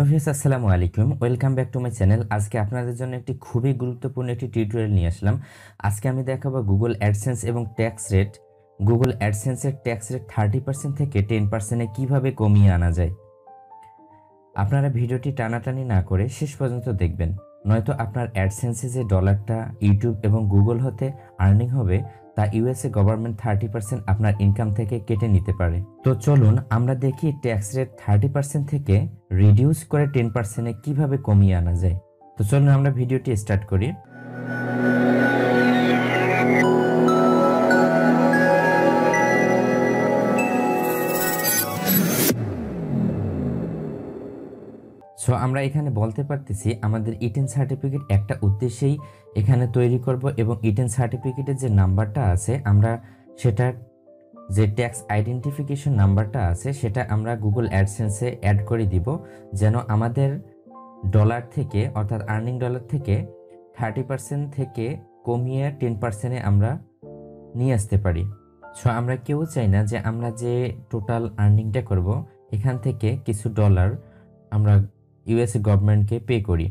Hello viewers, আসসালামু আলাইকুম। Welcome back to my channel. আজকে আপনাদের জন্য একটি খুবই গুরুত্বপূর্ণ একটি টিউটোরিয়াল নিয়ে আসলাম। আজকে আমি দেখাবো গুগল অ্যাডসেন্স এবং ট্যাক্স রেট। গুগল অ্যাডসেন্সের ট্যাক্স রেট 30% থেকে 10%-এ কীভাবে কমিয়ে আনা যায়। আপনারা ভিডিওটি টানাটানি না করে শেষ পর্যন্ত দেখবেন, নয়তো আপনার অ্যাডসেন্সে যে ডলারটা ইউটিউব এবং গুগল হতে আর্নিং হবে তা ইউএসএ গভর্নমেন্ট 30% আপনার ইনকাম থেকে কেটে নিতে পারে। তো চলুন আমরা দেখি ট্যাক্স রেট 30% থেকে রিডিউস করে 10%-এ কীভাবে কমিয়ে আনা যায়। তো চলুন আমরা ভিডিওটি স্টার্ট করি। সো আমরা এখানে বলতে পারতেছি আমাদের ইটেন সার্টিফিকেট একটা উদ্দেশ্যেই এখানে তৈরি করব, এবং ইটেন সার্টিফিকেটের যে নাম্বারটা আছে আমরা সেটার যে ট্যাক্স আইডেন্টিফিকেশন নাম্বারটা আছে সেটা আমরা গুগল অ্যাডসেন্সে অ্যাড করে দিব, যেন আমাদের ডলার থেকে অর্থাৎ আর্নিং ডলার থেকে 30% থেকে কমিয়ে 10%-এ আমরা নিয়ে আসতে পারি। সো আমরা কেউ চাই না যে আমরা যে টোটাল আর্নিংটা করব এখান থেকে কিছু ডলার আমরা ইউএসএ গভর্নমেন্টকে পে করি।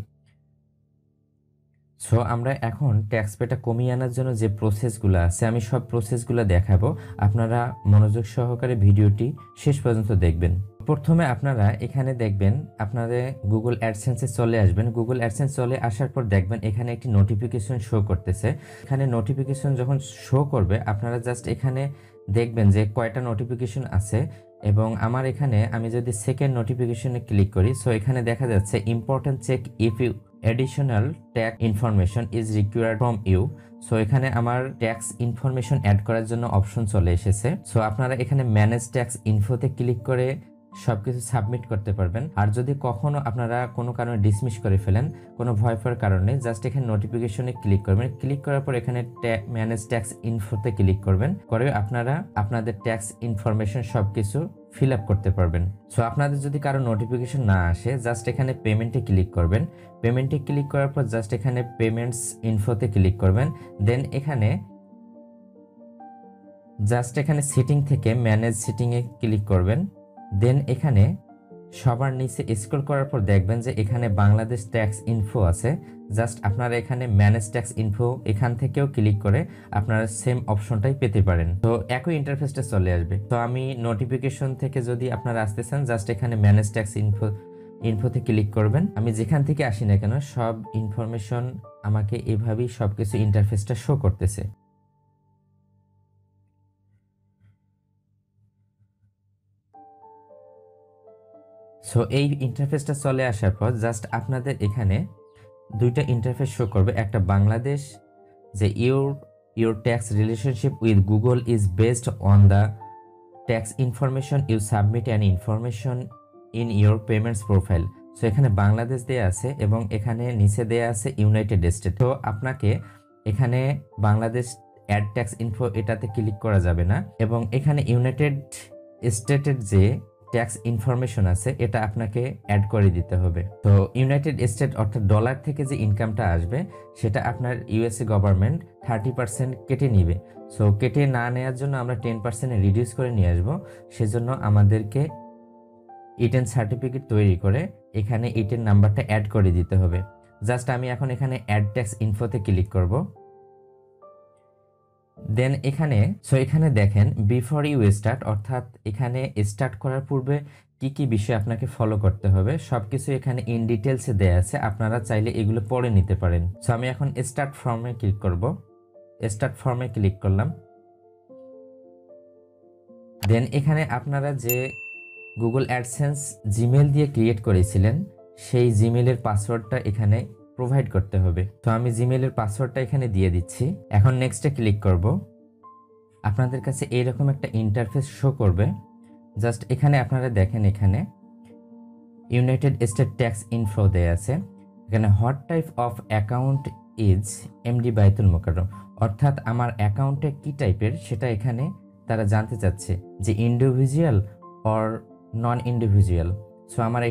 সো আমরা এখন ট্যাক্স পেটা কমিয়ে আনার জন্য যে প্রসেসগুলো আছে আমি সব প্রসেসগুলো দেখাবো, আপনারা মনোযোগ সহকারে ভিডিওটি শেষ পর্যন্ত দেখবেন। প্রথমে আপনারা এখানে দেখবেন আপনাদের গুগল অ্যাডসেন্সে চলে আসবেন। গুগল অ্যাডসেন্স চলে আসার পর দেখবেন এখানে একটি নোটিফিকেশন শো করতেছে। এখানে নোটিফিকেশন যখন শো করবে আপনারা জাস্ট এখানে দেখবেন যে কয়টা নোটিফিকেশন আছে, এবং আমার এখানে আমি যদি সেকেন্ড নোটিফিকেশনে ক্লিক করি, সো এখানে দেখা যাচ্ছে important check if you additional tax information is required from you। So এখানে আমার ট্যাক্স ইনফরমেশন অ্যাড করার জন্য অপশন চলে এসেছে। সো আপনারা এখানে ম্যানেজ ট্যাক্স ইনফোতে ক্লিক করে সবকিছু সাবমিট করতে পারবেন। আর যদি কখনো আপনারা কোনো কারণে ডিসমিস করে ফেলেন কোনো ভয় পাওয়ার কারণে, জাস্ট এখানে নোটিফিকেশনে ক্লিক করবেন। ক্লিক করার পর এখানে ম্যানেজ ট্যাক্স ইনফোতে ক্লিক করবেন, করে আপনারা আপনাদের ট্যাক্স ইনফরমেশন সবকিছু ফিল আপ করতে পারবেন। সো আপনাদের যদি কারো নোটিফিকেশন না আসে জাস্ট এখানে পেমেন্টে ক্লিক করবেন। পেমেন্টে ক্লিক করার পর জাস্ট এখানে পেমেন্টস ইনফোতে ক্লিক করবেন। দেন এখানে জাস্ট এখানে সিটিং থেকে ম্যানেজ সিটিংয়ে ক্লিক করবেন। দেন এখানে সবার নিচে স্ক্রল করার পর দেখবেন যে এখানে বাংলাদেশ ট্যাক্স ইনফো আছে। জাস্ট আপনারা এখানে ম্যানেজ ট্যাক্স ইনফো এখান থেকেও ক্লিক করে আপনারা সেম অপশনটাই পেতে পারেন। তো একই ইন্টারফেসটা চলে আসবে। তো আমি নোটিফিকেশন থেকে যদি আপনারা আসতে চান জাস্ট এখানে ম্যানেজ ট্যাক্স ইনফোতে ক্লিক করবেন। আমি যেখান থেকে আসি না কেন সব ইনফরমেশন আমাকে এভাবেই সবকিছু ইন্টারফেসটা শো করতেছে। সো এই ইন্টারফেসটা চলে আসার পর জাস্ট আপনাদের এখানে দুইটা ইন্টারফেস শো করবে। একটা বাংলাদেশ যে your tax relationship with Google is based on the tax information you submit and information in your payments profile. So এখানে বাংলাদেশ দেয়া আছে এবং এখানে নিচে দেয়া আছে ইউনাইটেড স্টেট। তো আপনাকে এখানে বাংলাদেশ অ্যাড ট্যাক্স ইনফো এটাতে ক্লিক করা যাবে না, এবং এখানে ইউনাইটেড স্টেটের যে ট্যাক্স ইনফরমেশন আছে এটা আপনাকে অ্যাড করে দিতে হবে। তো ইউনাইটেড স্টেট অর্থাৎ ডলার থেকে যে ইনকামটা আসবে সেটা আপনার ইউএসএ গভর্নমেন্ট 30% কেটে নিবে। সো কেটে না নেওয়ার জন্য আমরা 10%-এ রিডিউস করে নিয়ে আসবো। সেজন্য আমাদেরকে ইটেন সার্টিফিকেট তৈরি করে এখানে ইটেন নাম্বারটা অ্যাড করে দিতে হবে। জাস্ট আমি এখন এখানে অ্যাড ট্যাক্স ইনফোতে ক্লিক করব। দেন এখানে দেখেন বিফোর ইউ স্টার্ট, অর্থাৎ এখানে স্টার্ট করার পূর্বে কি কি বিষয় আপনাকে ফলো করতে হবে সবকিছু এখানে ইন ডিটেলসে দেয়া আছে, আপনারা চাইলে এগুলো পড়ে নিতে পারেন। সো আমি এখন স্টার্ট ফর্মে ক্লিক করব। স্টার্ট ফর্মে ক্লিক করলাম। দেন এখানে আপনারা যে গুগল অ্যাডসেন্স জিমেল দিয়ে ক্রিয়েট করেছিলেন সেই জিমেলের পাসওয়ার্ডটা এখানে প্রোভাইড করতে হবে। তো আমি জিমেলের পাসওয়ার্ডটা এখানে দিয়ে দিচ্ছি। এখন নেক্সটে ক্লিক করব। আপনাদের কাছে এইরকম একটা ইন্টারফেস শো করবে। জাস্ট এখানে আপনারা দেখেন এখানে ইউনাইটেড স্টেট ট্যাক্স ইনফো দেয়া আছে। এখানে what type of account is MD Baitul Mokarram, অর্থাৎ আমার অ্যাকাউন্টে কি টাইপের সেটা এখানে তারা জানতে চাচ্ছে যে individual or non individual. So আমার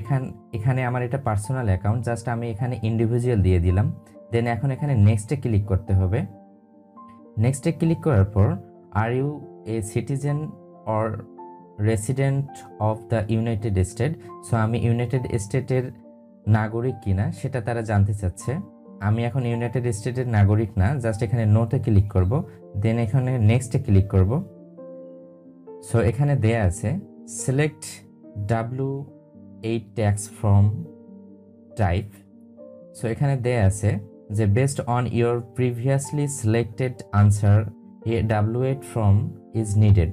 এখানে আমার এটা পার্সোনাল অ্যাকাউন্ট, জাস্ট আমি এখানে ইন্ডিভিজুয়াল দিয়ে দিলাম। দেন এখন এখানে নেক্সটে ক্লিক করতে হবে। নেক্সটে ক্লিক করার পর are you a citizen or resident of the United State. So আমি ইউনাইটেড স্টেটের নাগরিক কিনা সেটা তারা জানতে চাচ্ছে। আমি এখন ইউনাইটেড স্টেটের নাগরিক না, জাস্ট এখানে নোতে ক্লিক করব, দেন এখানে নেক্সটে ক্লিক করব। সো এখানে দেয়া আছে select W8 tax from type. So এখানে দেয়া আছে যে based on your previously selected answer A W8 form is needed.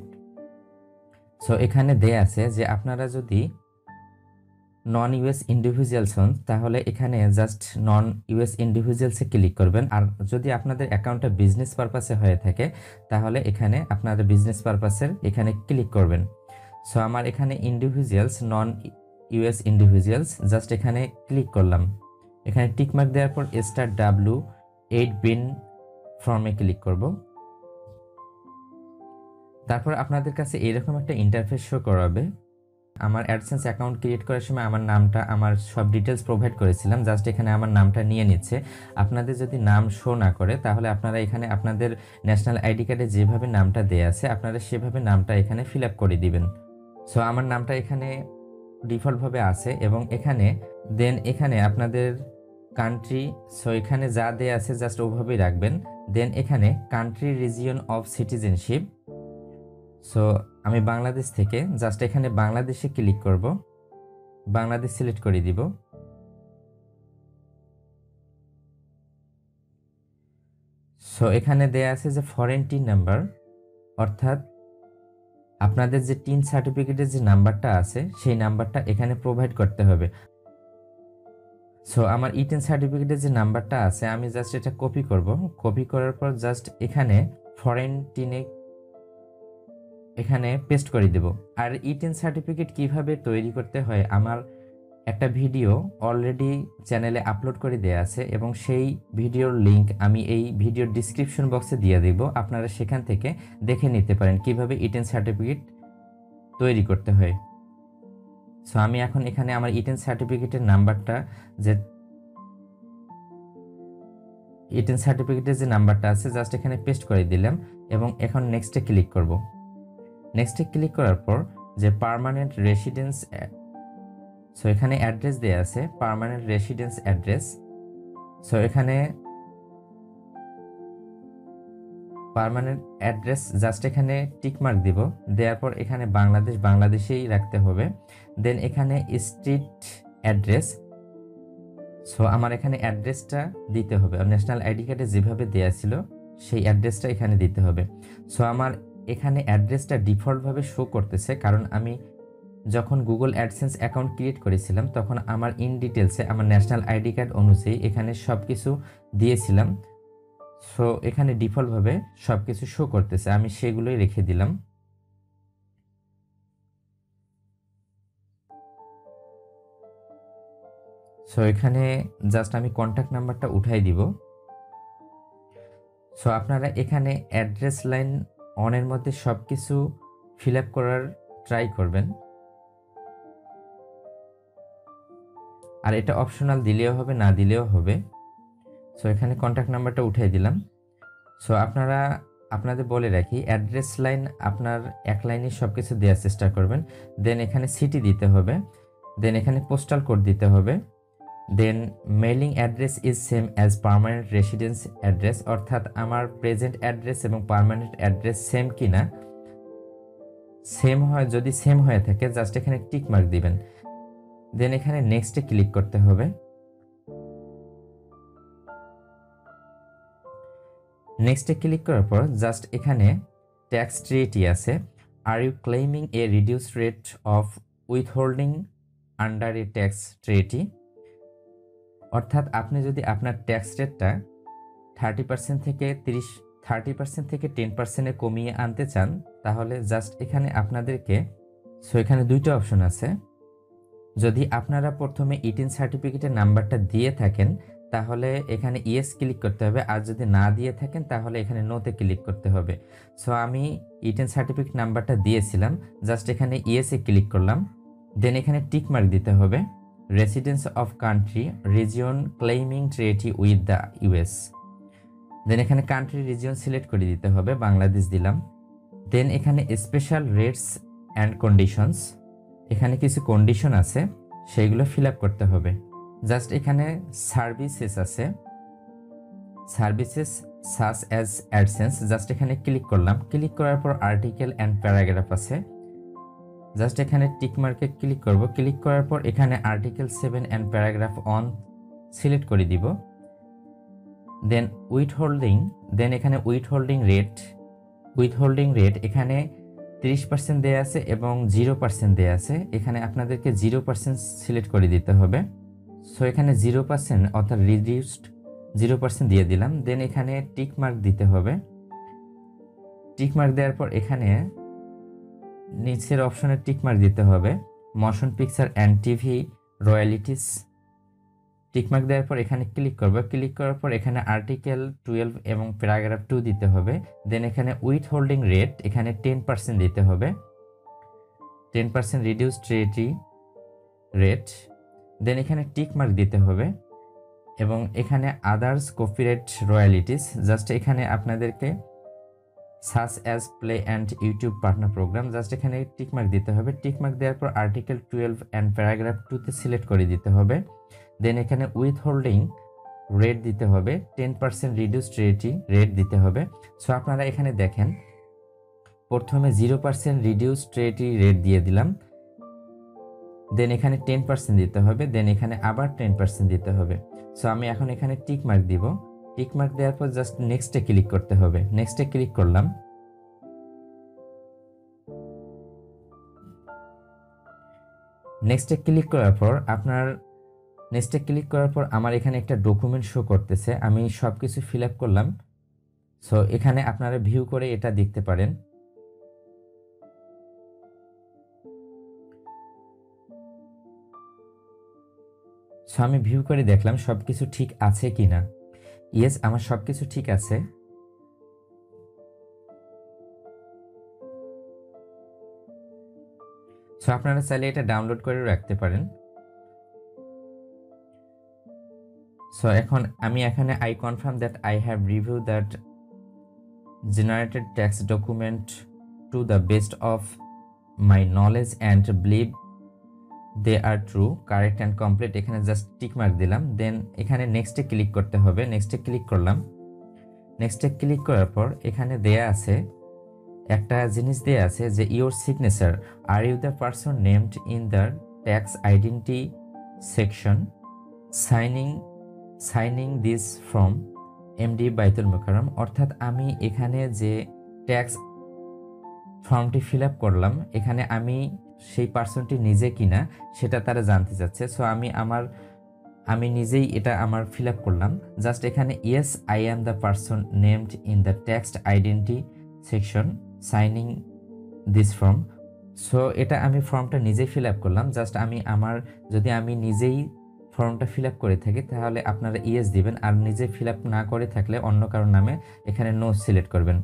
So এখানে দেয়া আছে যে আপনারা যদি নন ইউএস ইন্ডিভিজুয়ালস হন তাহলে এখানে জাস্ট নন ইউএস ইন্ডিভিজুয়ালসে ক্লিক করবেন, আর যদি আপনাদের অ্যাকাউন্টটা বিজনেস পারপাসে হয়ে থাকে তাহলে এখানে আপনাদের বিজনেস পারপাসের এখানে ক্লিক করবেন। সো আমার এখানে ইন্ডিভিজুয়ালস, নন ইউএস ইন্ডিভিজুয়ালস, জাস্ট এখানে ক্লিক করলাম। এখানে টিকমার্ক দেওয়ার পর স্টার W8 বিন ফর্মে ক্লিক করব। তারপর আপনাদের কাছে এরকম একটা ইন্টারফেস শো করাবে। আমার অ্যাডসেন্স অ্যাকাউন্ট ক্রিয়েট করার সময় আমার নামটা, আমার সব ডিটেলস প্রোভাইড করেছিলাম, জাস্ট এখানে আমার নামটা নিয়ে নিচ্ছে। আপনাদের যদি নাম শো না করে তাহলে আপনারা এখানে আপনাদের ন্যাশনাল আইডি কার্ডে যেভাবে নামটা দেয়া আছে আপনারা সেভাবে নামটা এখানে ফিল আপ করে দিবেন। সো আমার নামটা এখানে ডিফল্টভাবে আছে এবং এখানে আপনাদের কান্ট্রি, সো এখানে যা দেয়া আছে জাস্ট ওভাবেই রাখবেন। দেন এখানে country region of citizenship, so আমি বাংলাদেশ থেকে জাস্ট এখানে বাংলাদেশে ক্লিক করব, বাংলাদেশ সিলেক্ট করে দিব। সো এখানে দেয়া আছে যে ফরেন টিন নাম্বার, অর্থাৎ আপনাদের যে টিন সার্টিফিকেটের যে নাম্বারটা আছে সেই নাম্বারটা এখানে প্রোভাইড করতে হবে। সো আমার ই10 সার্টিফিকেটের যে নাম্বারটা আছে আমি জাস্ট এটা কপি করব। কপি করার পর জাস্ট এখানে ফরেন টিনে এখানে পেস্ট করে দেব। আর ই10 সার্টিফিকেট কিভাবে তৈরি করতে হয় আমার একটা ভিডিও অলরেডি চ্যানেলে আপলোড করে দেয়া আছে এবং সেই ভিডিওর লিংক আমি এই ভিডিওর ডিসক্রিপশন বক্সে দিয়ে দেব, আপনারা সেখান থেকে দেখে নিতে পারেন কিভাবে ই10 সার্টিফিকেট তৈরি করতে হয়। সো আমি এখন এখানে আমার ই10 সার্টিফিকেটের নাম্বারটা, যে ই10 সার্টিফিকেটের যে নাম্বারটা আছে জাস্ট এখানে পেস্ট করে দিলাম এবং এখন নেক্সটে ক্লিক করব। নেক্সটে ক্লিক করার পর যে পার্মানেন্ট রেসিডেন্স, সো এখানে অ্যাড্রেস দেয়া আছে পার্মানেন্ট রেসিডেন্স অ্যাড্রেস। সো এখানে পার্মানেন্ট অ্যাড্রেস জাস্ট এখানে টিকমার্ক দিব, দেওয়ার পর এখানে বাংলাদেশেই রাখতে হবে। দেন এখানে স্ট্রিট অ্যাড্রেস, সো আমার এখানে অ্যাড্রেসটা দিতে হবে, ন্যাশনাল আইডি কার্ডে যেভাবে দেয়া ছিল সেই অ্যাড্রেসটা এখানে দিতে হবে। সো আমার এখানে অ্যাড্রেসটা ডিফল্টভাবে শো করতেছে, কারণ আমি যখন গুগল অ্যাডসেন্স অ্যাকাউন্ট ক্রিয়েট করেছিলাম তখন আমার ইন ডিটেলসে আমার ন্যাশনাল আইডি কার্ড অনুযায়ী এখানে সব কিছু দিয়েছিলাম। সো এখানে ডিফল্টভাবে সব কিছু শো করতেছে, আমি সেগুলোই রেখে দিলাম। সো এখানে জাস্ট আমি কন্ট্যাক্ট নাম্বারটা উঠাই দিব। সো আপনারা এখানে অ্যাড্রেস লাইন অনের মধ্যে সব কিছু ফিল আপ করার ট্রাই করবেন, আর এটা অপশনাল দিলেও হবে না দিলেও হবে। সো এখানে কন্ট্যাক্ট নাম্বারটা উঠাই দিলাম। সো আপনাদের বলে রাখি অ্যাড্রেস লাইন আপনার এক লাইনে সব কিছু দেওয়ার চেষ্টা করবেন। দেন এখানে সিটি দিতে হবে, দেন এখানে পোস্টাল কোড দিতে হবে, then mailing address is same as permanent residence address, অর্থাৎ আমার প্রেজেন্ট অ্যাড্রেস এবং পার্মানেন্ট অ্যাড্রেস সেম কিনা। যদি সেম হয়ে থাকে জাস্ট এখানে টিক মার্ক দিবেন। দেন এখানে নেক্সটে ক্লিক করতে হবে। নেক্সটে ক্লিক করার পর জাস্ট এখানে ট্যাক্স ট্রিটি আছে, are you claiming a reduce rate of withholding under a tax treaty, অর্থাৎ আপনি যদি আপনার ট্যাক্স রেটটা 30% থেকে 10%-এ কমিয়ে আনতে চান তাহলে জাস্ট এখানে আপনাদেরকে, সো এখানে দুইটা অপশন আছে। যদি আপনারা প্রথমে ই10 সার্টিফিকেটের নাম্বারটা দিয়ে থাকেন তাহলে এখানে ইয়েস ক্লিক করতে হবে, আর যদি না দিয়ে থাকেন তাহলে এখানে নোতে ক্লিক করতে হবে। সো আমি ই10 সার্টিফিকেট নাম্বারটা দিয়েছিলাম, জাস্ট এখানে ইয়েসে ক্লিক করলাম। দেন এখানে টিক মার্ক দিতে হবে residence of country region claiming treaty with the US. Then এখানে কান্ট্রি রিজিয়ন সিলেক্ট করে দিতে হবে, বাংলাদেশ দিলাম। দেন এখানে স্পেশাল রেটস অ্যান্ড কন্ডিশনস, এখানে কিছু কন্ডিশন আছে সেইগুলো ফিল আপ করতে হবে। জাস্ট এখানে সার্ভিসেস আছে, services such as AdSense, just এখানে ক্লিক করলাম। ক্লিক করার পর আর্টিকেল অ্যান্ড প্যারাগ্রাফ আছে, জাস্ট এখানে টিক মার্কে ক্লিক করব। ক্লিক করার পর এখানে article 7 and paragraph on select করে দিব। দেন দেন এখানে উইথহোল্ডিং রেট এখানে 30% দেয়া আছে এবং 0% দেয়া আছে। এখানে আপনাদেরকে 0% সিলেক্ট করে দিতে হবে। সো এখানে 0% অর্থাৎ রিডিউসড 0% দিয়ে দিলাম। দেন এখানে টিক মার্ক দিতে হবে। টিক মার্ক দেওয়ার পর এখানে নিচের অপশনে টিক মার্ক দিতে হবে motion picture and TV royalties. Tick mark দেওয়ার পর এখানে ক্লিক করব। ক্লিক করার পর এখানে আর্টিকেল 12 এবং প্যারাগ্রাফ 2 দিতে হবে। দেন এখানে উইথহোল্ডিং রেট এখানে 10% দিতে হবে, 10% রিডিউসড রেট। দেন এখানে টিক মার্ক দিতে হবে এবং এখানে আদার্স কপিরাইট রয়্যালিটিস, জাস্ট এখানে আপনাদেরকে such as play and YouTube partner program, just এখানে টিক মার্ক দিতে হবে। টিক মার্ক দেওয়ার পর আর্টিকেল 12 অ্যান্ড প্যারাগ্রাফ 2তে সিলেক্ট করে দিতে হবে। দেন এখানে উইথহোল্ডিং রেট দিতে হবে, 10% রিডিউসড রেট দিতে হবে। সো আপনারা এখানে দেখেন, প্রথমে 0% রিডিউসড রেট দিয়ে দিলাম, দেন এখানে 10% দিতে হবে, দেন এখানে আবার 10% দিতে হবে। সো আমি এখন এখানে টিক মার্ক দিব। টিক মার্ক দেওয়ার পর জাস্ট নেক্সটে ক্লিক করতে হবে। নেক্সটে ক্লিক করলাম। নেক্সটে ক্লিক করার পর আমার এখানে একটা ডকুমেন্ট শো করতেছে, আমি সব কিছু ফিল আপ করলাম। সো এখানে আপনারা ভিউ করে এটা দেখতে পারেন। সো আমি ভিউ করে দেখলাম সব কিছু ঠিক আছে কিনা। ইয়েস, আমার সব কিছু ঠিক আছে। সো আপনারা চাইলে এটা ডাউনলোড করে রাখতে পারেন। সো এখন আমি এখানে I confirm that I have review that generated text document to the best of my knowledge and believe they are true, correct and complete. এখানে জাস্ট টিক মার্ক দিলাম। দেন এখানে নেক্সটে ক্লিক করতে হবে। নেক্সটে ক্লিক করলাম। নেক্সটে ক্লিক করার পর এখানে দেয়া আছে একটা জিনিস দেয়া আছে যে ইউর সিগনেচার, আর you the person named in the tax identity section signing this from MD Baitul Mokarram. অর্থাৎ আমি এখানে যে ট্যাক্স ফর্মটি ফিল আপ করলাম, এখানে আমি সেই পার্সনটি নিজে কিনা সেটা তারা জানতে চাচ্ছে। সো আমি নিজেই এটা আমার ফিল আপ করলাম। জাস্ট এখানে yes I am the person named in the text identity section signing this form. So এটা আমি ফর্মটা নিজেই ফিল আপ করলাম। জাস্ট যদি আমি নিজেই ফর্মটা ফিল আপ করে থাকি তাহলে আপনারা ইয়েস দিবেন, আর নিজে ফিল আপ না করে থাকলে অন্য কারোর নামে এখানে নো সিলেক্ট করবেন।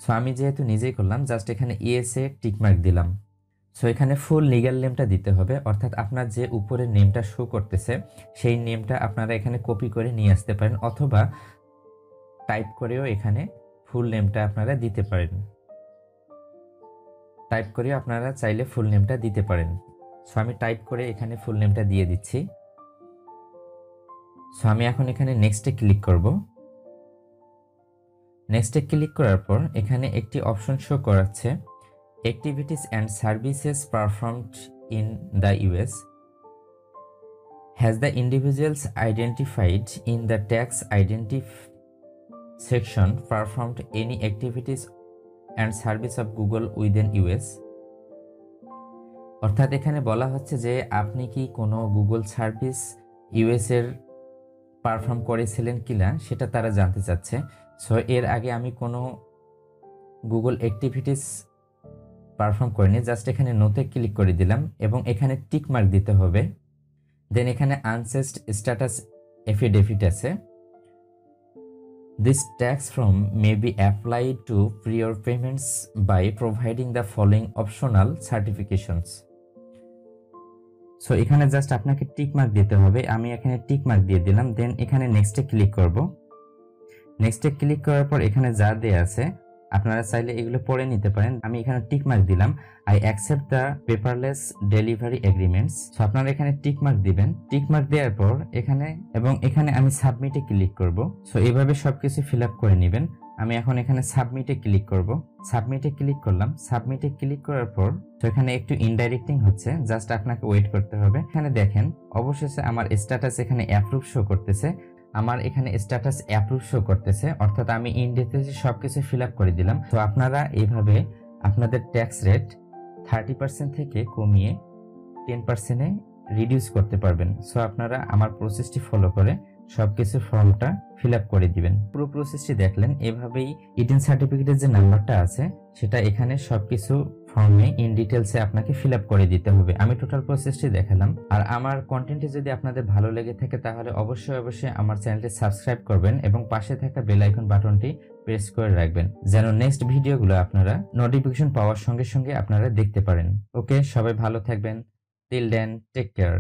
সো আমি যেহেতু নিজেই করলাম, জাস্ট এখানে ইয়েসে টিক মার্ক দিলাম। সো এখানে ফুল লিগ্যাল নেমটা দিতে হবে, অর্থাৎ আপনার যে উপরে নেমটা শো করতেছে সেই নেমটা আপনারা এখানে কপি করে নিয়ে আসতে পারেন, অথবা টাইপ করেও এখানে ফুল নেমটা আপনারা দিতে পারেন। টাইপ করেও আপনারা চাইলে ফুল নেমটা দিতে পারেন। সো আমি টাইপ করে এখানে ফুল নেমটা দিয়ে দিচ্ছি। সো আমি এখন এখানে নেক্সটে ক্লিক করব। নেক্সটে ক্লিক করার পর এখানে একটি অপশন শো করাচ্ছে activities and services performed in the US. Has the individuals identified in the tax identity section performed any activities and service of Google within US? অর্থাৎ এখানে বলা হচ্ছে যে আপনি কি কোনো গুগল সার্ভিস ইউএস এর পারফর্ম করেছিলেন কিনা সেটা তারা জানতে চাচ্ছে। সো এর আগে আমি কোনো গুগল অ্যাক্টিভিটিস পারফর্ম করিনি, জাস্ট এখানে নোতে ক্লিক করে দিলাম এবং এখানে টিক মার্ক দিতে হবে। দেন এখানে আনসেসড স্ট্যাটাস এফিডেভিট আছে। This tax form may be applied to prior payments by providing the following optional certifications. So এখানে জাস্ট আপনাকে টিক মার্ক দিতে হবে। আমি এখানে টিক মার্ক দিয়ে দিলাম। দেন এখানে নেক্সটে ক্লিক করব। নেক্সটে ক্লিক করার পর এখানে যা দেয়া আছে আপনারা চাইলে এগুলো পড়ে নিতে পারেন। আমি এখানে টিক মার্ক দিলাম, I accept the paperless delivery agreements. So আপনারা এখানে টিক মার্ক দিবেন। টিক মার্ক দেওয়ার পর এখানে আমি সাবমিটে ক্লিক করব। সো এইভাবে সবকিছু ফিল আপ করে নেবেন। আমি এখন এখানে সাবমিটে ক্লিক করব। সাবমিটে ক্লিক করলাম। সাবমিটে ক্লিক করার পর তো এখানে একটু ইনডাইরেক্টিং হচ্ছে, জাস্ট আপনাকে ওয়েট করতে হবে। এখানে দেখেন অবশেষে আমার স্ট্যাটাস এখানে অ্যাপ্রুভ শো করতেছে। আমার এখানে স্ট্যাটাস অ্যাপ্রুভ শো করতেছে, অর্থাৎ আমি ইন ডিটেইলসে সবকিছু ফিল আপ করে দিলাম। তো আপনারা এইভাবে আপনাদের ট্যাক্স রেট 30% থেকে কমিয়ে 10%-এ রিডিউস করতে পারবেন। সো আপনারা আমার প্রসেসটি ফলো করে সবকিছু ফর্মটা ফিল আপ করে দিবেন। পুরো প্রসেসটি দেখলেন। এভাবেই ইডেন সার্টিফিকেটের যে নাম্বারটা আছে সেটা এখানে সবকিছু ফর্মে ইন ডিটেলসে আপনাকে ফিল আপ করে দিতে হবে। আমি টোটাল প্রসেসটি দেখালাম। আর আমার কন্টেন্টটি যদি আপনাদের ভালো লেগে থাকে তাহলে অবশ্যই আমার চ্যানেলটি সাবস্ক্রাইব করবেন এবং পাশে থাকা বেল আইকন বাটনটি প্রেস করে রাখবেন, যেন নেক্সট ভিডিওগুলো আপনারা নোটিফিকেশন পাওয়ার সঙ্গে সঙ্গে আপনারা দেখতে পারেন। ওকে, সবাই ভালো থাকবেন। Till then, take care.